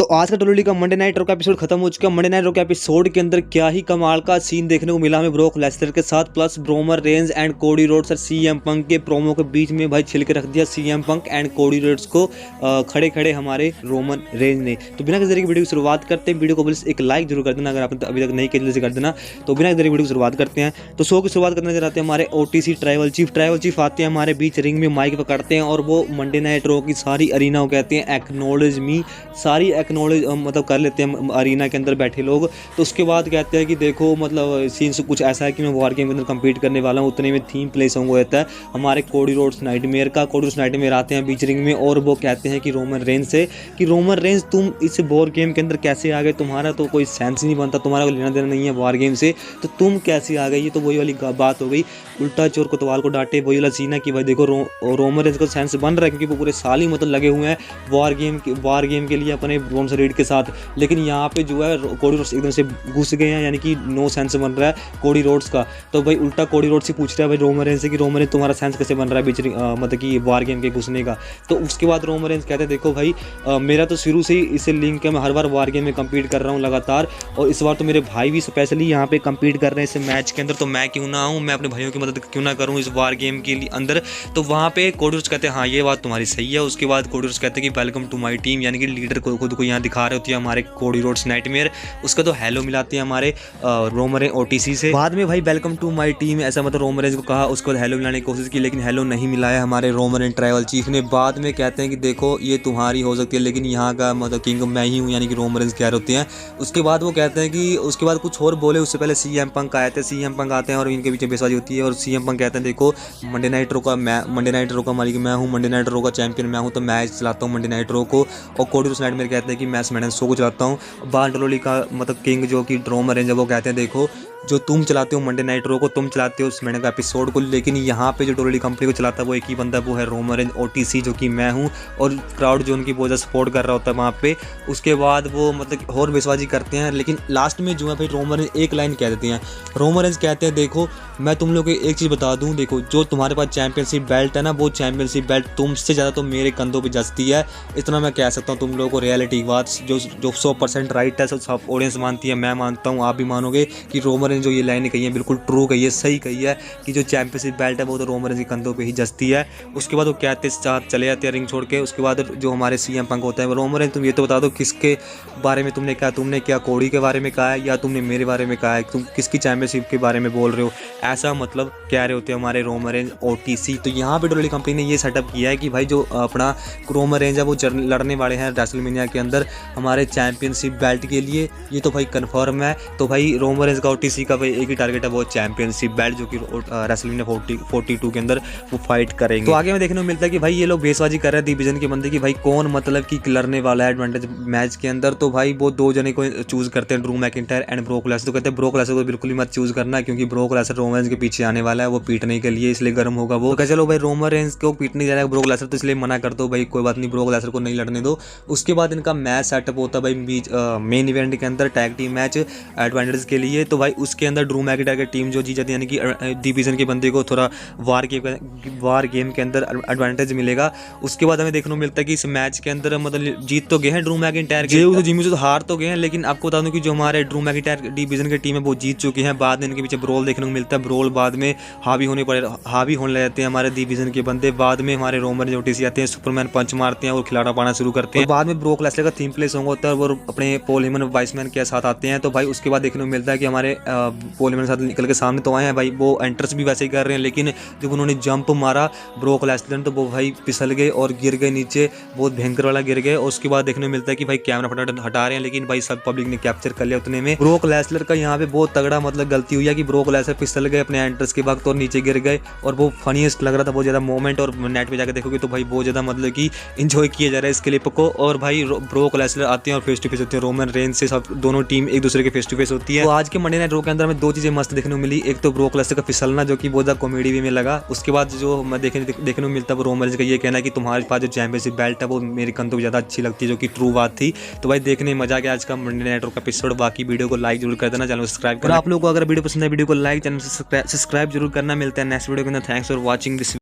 तो आज का WWE का मंडे नाइट रॉ का एपिसोड खत्म हो चुका है। मंडे नाइट रॉ के एपिसोड के अंदर क्या ही कमाल का सीन देखने को मिला हमें ब्रोक लेसनर के साथ, plus Roman Reigns and Cody Rhodes और सीएम पंक के प्रोमो के बीच में भाई छिल के रख दिया CM Punk and Cody Rhodes को खड़े खड़े हमारे रोमन रेंज ने। तो बिना किसी तरीके की वीडियो की शुरुआत करते हैं, वीडियो को प्लीज एक लाइक जरूर कर देना अगर आपने अभी तक नहीं किया जल्दी से कर देना। तो बिना किसी तरीके की वीडियो की शुरुआत करते हैं। तो शो की शुरुआत करने जाते हैं हमारे ओटीसी ट्राइबल चीफ आते हैं हमारे बीच, रिंग में माइक पकड़ते हैं और वो मंडे नाइट रॉ की सारी अरीना को कहते हैं एक्नॉलेज मी, सारी एक्नॉलेज मतलब कर लेते हैं अरीना के अंदर बैठे लोग। तो उसके बाद कहते हैं कि देखो मतलब सीन से कुछ ऐसा है कि मैं वॉर गेम के अंदर कम्पीट करने वाला हूँ। उतने में थीम प्ले सॉन्ग होता है हमारे कोडी रोड्स नाइटमेयर का। कोडी रोड्स नाइटमेयर आते हैं बीच रिंग में और वो कहते हैं कि रोमन रेंज से कि रोमन रेंज तुम इस वॉर गेम के अंदर कैसे आ गए, तुम्हारा तो कोई सेंस ही नहीं बनता, तुम्हारा कोई लेना देना नहीं है वॉर गेम से, तो तुम कैसे आ गए। ये तो वही वाली बात हो गई, उल्टा चोर कोतवाल को डांटे, वही वाला सीन है कि भाई देखो रोमन रेंज का सेंस बन रहा है क्योंकि वो पूरे साल ही मतलब लगे हुए हैं वॉर गेम के लिए अपने ब्रॉन्स रेड के साथ। लेकिन यहाँ पे जो है कोडी रोड्स एकदम से घुस गए हैं, यानी कि नो सेंस बन रहा है कोडी रोड्स का। तो भाई उल्टा कोडी रोड्स से पूछ रहा है भाई रोमन रेंज से कि रोमन रेंज तुम्हारा सेंस कैसे बन रहा है बीच मतलब कि वॉर गेम के घुसने का। तो उसके बाद रोमन रेंज कहते हैं देखो भाई मेरा तो शुरू से ही इससे लिंक है, मैं हर बार वॉर गेम में कम्पीट कर रहा हूँ लगातार, और इस बार तो मेरे भाई भी स्पेशली यहाँ पे कम्पीट कर रहे हैं इस मैच के अंदर, तो मैं क्यों ना आऊँ, मैं अपने भाइयों की मदद क्यों ना करूँ इस वॉर गेम के अंदर। तो वहाँ पे कोडी रोड्स कहते हैं हाँ ये बात तुम्हारी सही है। उसके बाद कोडी रोड्स कहते हैं कि वेलकम टू माई टीम, यानी कि लीडर खुद को यहाँ दिखा रहे होती है हमारे कोडी रोड्स नाइटमेयर। उसका तो हेलो मिलाते हैं हमारे रोमन रेंज ओटीसी से। बाद में भाई वेलकम टू माय टीम ऐसा मतलब रोमन रेंज को कहा, उसको हेलो मिलाने की कोशिश की लेकिन हेलो नहीं मिलाया हमारे रोमन रेंज ट्राइबल चीफ ने। बाद में कहते हैं कि देखो ये तुम्हारी हो सकती है लेकिन यहाँ का मतलब किंग मैं ही हूँ, यानी कि रोमन रेंज कह रहे होते हैं। उसके बाद वो कहते हैं कि उसके बाद कुछ और बोले, उससे पहले सीएम पंक आए थे, सीएम पंक आते हैं और इनके पीछे बेसबाजी होती है और सीएम पंक कहते हैं देखो मंडे नाइट रॉ का मालिक मैं हूँ, मंडे नाइट रॉ का चैंपियन मैं हूँ, तो मैं चलाता हूँ मंडे नाइट रॉ को। और कोडी रोड्स नाइटमेयर कहते हैं कि मैं स्मैकडाउन शो को चलाता हूँ। बाद WWE का मतलब किंग जो कि रोमन रेंज है वो कहते हैं देखो जो तुम चलाते हो मंडे नाइट रॉ को, तुम चलाते हो स्मैकडाउन का एपिसोड को, लेकिन यहाँ पे जो WWE कंपनी को चलाता है वो एक ही बंदा, वो है रोमन रेंज ओटीसी जो कि मैं हूँ, और क्राउड जो उनकी बहुत ज़्यादा सपोर्ट कर रहा होता है वहाँ पे। उसके बाद वो मतलब और बेसबाजी करते हैं लेकिन लास्ट में जो है भाई रोमन रेंज एक लाइन कह देते हैं। रोमन रेंज कहते हैं देखो मैं तुम लोग को एक चीज़ बता दूँ, देखो जो तुम्हारे पास चैंपियनशिप बेल्ट है ना, वो चैंपियनशिप बेल्ट तुमसे ज़्यादा तो मेरे कंधों पर जचती है, इतना मैं कह सकता हूँ तुम लोगों को। रियलिटी बात जो 100% राइट है, सब ऑडियंस मानती है, मैं मानता हूँ, आप भी मानोगे कि रोमन रेंज जो ये लाइन कही है बिल्कुल ट्रू कही है, सही कही है कि जो चैंपियनशिप बेल्ट है वो तो रोमन रेंज के कंधों पे ही जचती है। उसके बाद वो कहते साथ चले जाते हैं रिंग छोड़ के। उसके बाद जो हमारे सीएम पंक होता है रोमन रेंज तुम ये तो बता दो किसके बारे में तुमने क्या कोडी के बारे में कहा है या तुमने मेरे बारे में कहा है, तुम किसकी चैंपियनशिप के बारे में बोल रहे हो, ऐसा मतलब कह रहे होते हैं हमारे रोमन रेंज ओटीसी। तो यहाँ पे WWE कंपनी ने ये सेटअप किया है कि भाई जो अपना रोमन रेंज है वो लड़ने वाले हैं रेसलमेनिया के अंदर हमारे चैंपियनशिप बेल्ट के लिए, ये तो भाई कन्फर्म है। तो भाई रोमन रेंज का ओटीसी का भाई एक ही टारगेट है, वो चैंपियनशिप बेल्ट जो कि रेसलमेनिया 42 के अंदर वो फाइट करेंगे। तो आगे में देखने को मिलता है कि भाई ये लोग बेसबाजी कर रहे हैं डिवीजन के बंदे की भाई कौन मतलब कि लड़ने वाला है एडवांटेज मैच के अंदर। तो भाई वो दो जने को चूज करते हैं, Drew McIntyre and broke Lesnar. तो कहते हैं ब्रोक लेसनर को बिल्कुल ही मत चूज करना क्योंकि ब्रोक लेसनर रोमन रेंज के पीछे आने वाला है, वो पीटने के लिए इसलिए गर्म होगा वो। तो चलो भाई रोमन रेंज को पीटने जा रहा है ब्रोक लेसनर, तो इसलिए मना कर दो भाई, कोई बात नहीं ब्रोक लेसनर को नहीं लड़ने दो। उसके बाद इनका मैच सेटअप होता है भाई बीच मेन इवेंट के अंदर टैग टीम मैच एडवांटेज के लिए। तो भाई उसके अंदर ड्रू मैकिंटायर की टीम जो जीत जाती है, यानी कि डिवीजन के बंदे को थोड़ा वार गेम के अंदर एडवांटेज मिलेगा। उसके बाद हमें देखने को मिलता है कि इस मैच के अंदर मतलब जीत तो गए हैं ड्रू मैकिंटायर के, जिमी तो हार तो गए हैं, लेकिन आपको बता दूं कि जो हमारे ड्रू मैकिंटायर डिवीजन की टीम है वो जीत चुकी है। बाद में इनके पीछे ब्रोल देखने को मिलता है, ब्रोल बाद में हावी होने लग जाते हैं हमारे डिवीजन के बंदे। बाद में हमारे रोमन रेंज ओटीसी आते हैं, सुपरमैन पंच मारते हैं और खिलाड़ा पाना शुरू करते हैं। बाद में ब्रोक लेसनर का थीम प्ले सॉन्ग होता है और वो अपने पॉल हेमन वाइसमैन के साथ आते हैं। तो भाई उसके बाद देखने को मिलता है कि हमारे पॉल हेमन के साथ निकल के सामने तो आए हैं भाई, वो एंट्रेंस भी वैसे ही कर रहे हैं, लेकिन जब उन्होंने जंप मारा ब्रोक लेसनर तो वो भाई फिसल गए और गिर गए नीचे, बहुत भयंकर वाला गिर गए। और उसके बाद देखने को मिलता है कि भाई कैमरा फटाफट हटा रहे हैं, लेकिन भाई सब पब्लिक ने कैप्चर कर लिया उतने में। ब्रोक लेसनर का यहाँ पे बहुत तगड़ा मतलब गलती हुई है कि ब्रोक लेसनर फिसल गए अपने एंट्रेंस के वक्त और नीचे गिर गए, और वो फनीस्ट लग रहा था बहुत ज़्यादा मोमेंट। और नेट पे जाकर देखोगे तो भाई बहुत ज़्यादा मतलब कि इंजॉय किया जा रहा है इस क्लिप को। और भाई ब्रोक लेसनर आते हैं और फेस टू फेस होते हैं रोमन रेंज से, सब दोनों टीम एक दूसरे के फेस टू फेस होती है। तो आज के मंडे नाइट रॉ के अंदर हमें दो चीज़ें मस्त देखने को मिली, एक तो ब्रोक लेसनर का फिसलना जो कि बहुत ज़्यादा कॉमेडी वे में लगा। उसके बाद जो मैं देखने को मिलता है वो रोमन रेंज का ये कहना है कि तुम्हारे पास जो चैंपियनशिप बेल्ट है वो मेरे कंधों को ज़्यादा अच्छी लगती है, जो कि ट्रू बात थी। तो भाई देखने में मजा आ गया आज का मंडे नाइट रॉ का एपिसोड। बाकी वीडियो को लाइक जरूर कर देना, चैनल को सब्सक्राइब करना। आप लोगों को अगर वीडियो पसंद है वीडियो को लाइक, चैनल से सब्सक्राइब जरूर करना। मिलता है नेक्स्ट वीडियो के अंदर। Thanks for watching this.